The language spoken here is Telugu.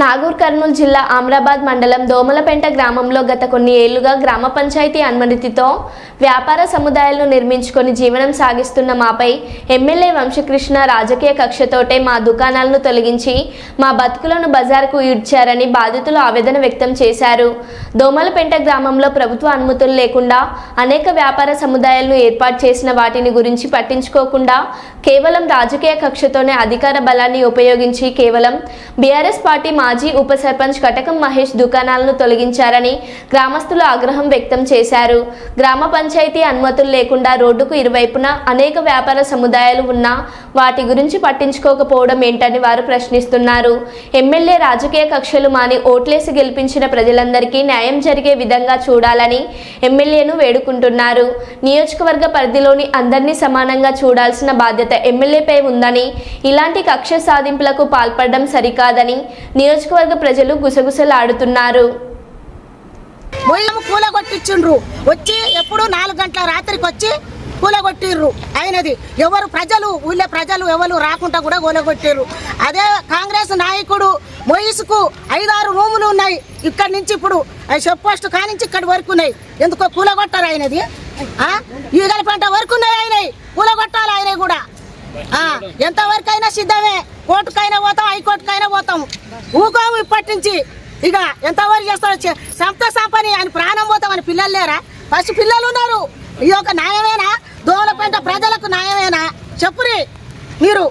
నాగూర్ కర్నూలు జిల్లా ఆమ్రాబాద్ మండలం దోమలపెంట గ్రామంలో గత కొన్ని ఏళ్లుగా గ్రామ పంచాయతీ అనుమతితో వ్యాపార సముదాయాలను నిర్మించుకొని జీవనం సాగిస్తున్న మాపై ఎమ్మెల్యే వంశకృష్ణ రాజకీయ కక్షతోటే మా దుకాణాలను తొలగించి మా బతుకులను బజారుకు ఈడ్చారని బాధితులు ఆవేదన వ్యక్తం చేశారు. దోమలపెంట గ్రామంలో ప్రభుత్వ అనుమతులు లేకుండా అనేక వ్యాపార సముదాయాలను ఏర్పాటు చేసిన వాటిని గురించి పట్టించుకోకుండా కేవలం రాజకీయ కక్షతోనే అధికార బలాన్ని ఉపయోగించి కేవలం బీఆర్ఎస్ పార్టీ మాజీ ఉప సర్పంచ్ కటకం మహేష్ దుకాణాలను తొలగించారని గ్రామస్తులు ఆగ్రహం వ్యక్తం చేశారు. గ్రామ పంచాయతీ అనుమతులు లేకుండా రోడ్డుకు ఇరువైపున అనేక వ్యాపార సముదాయాలు ఉన్నా వాటి గురించి పట్టించుకోకపోవడం ఏంటని వారు ప్రశ్నిస్తున్నారు. ఎమ్మెల్యే రాజకీయ కక్షలు మాని ఓట్లేసి గెలిపించిన ప్రజలందరికీ న్యాయం జరిగే విధంగా చూడాలని ఎమ్మెల్యేను వేడుకుంటున్నారు. నియోజకవర్గ పరిధిలోని అందరినీ సమానంగా చూడాల్సిన బాధ్యత ఎమ్మెల్యేపై ఉందని, ఇలాంటి కక్ష సాధింపులకు పాల్పడడం సరికాదని నియోజకవర్గ ప్రజలు గుసగుసలాడుతున్నారు. కూలగొట్టించుండ్రు వచ్చి ఎప్పుడు 4 గంటల రాత్రికి వచ్చి కూలగొట్టిర్రు. అయినది ఎవరు ప్రజలు ఊళ్ళో ప్రజలు ఎవరు రాకుండా కూడా కూలగొట్టిర్రు. అదే కాంగ్రెస్ నాయకుడు మొయిస్కు 5-6 రూములు ఉన్నాయి. ఇక్కడి నుంచి ఇప్పుడు చెప్ పోస్ట్ కానించి ఇక్కడి వరకు ఉన్నాయి. ఎందుకో కూలగొట్టారు. అయినది ఈగలపంట వరకు ఉన్నాయి. అయినాయి కూలగొట్టాలి. అయినాయి కూడా ఎంతవరకు అయినా సిద్ధమే. కోర్టుకైనా పోతాం, హైకోర్టుకైనా పోతాం. ఊకోము ఇప్పటి నుంచి. ఇక ఎంతవరకు చేస్తాడు సంపని ఆయన ప్రాణం పోతామని పిల్లలు లేరా? ఫస్ట్ పిల్లలు ఉన్నారు. ఇది ఒక న్యాయమేనా? దోమలపెంట ప్రజలకు న్యాయమేనా? చెప్పురి మీరు.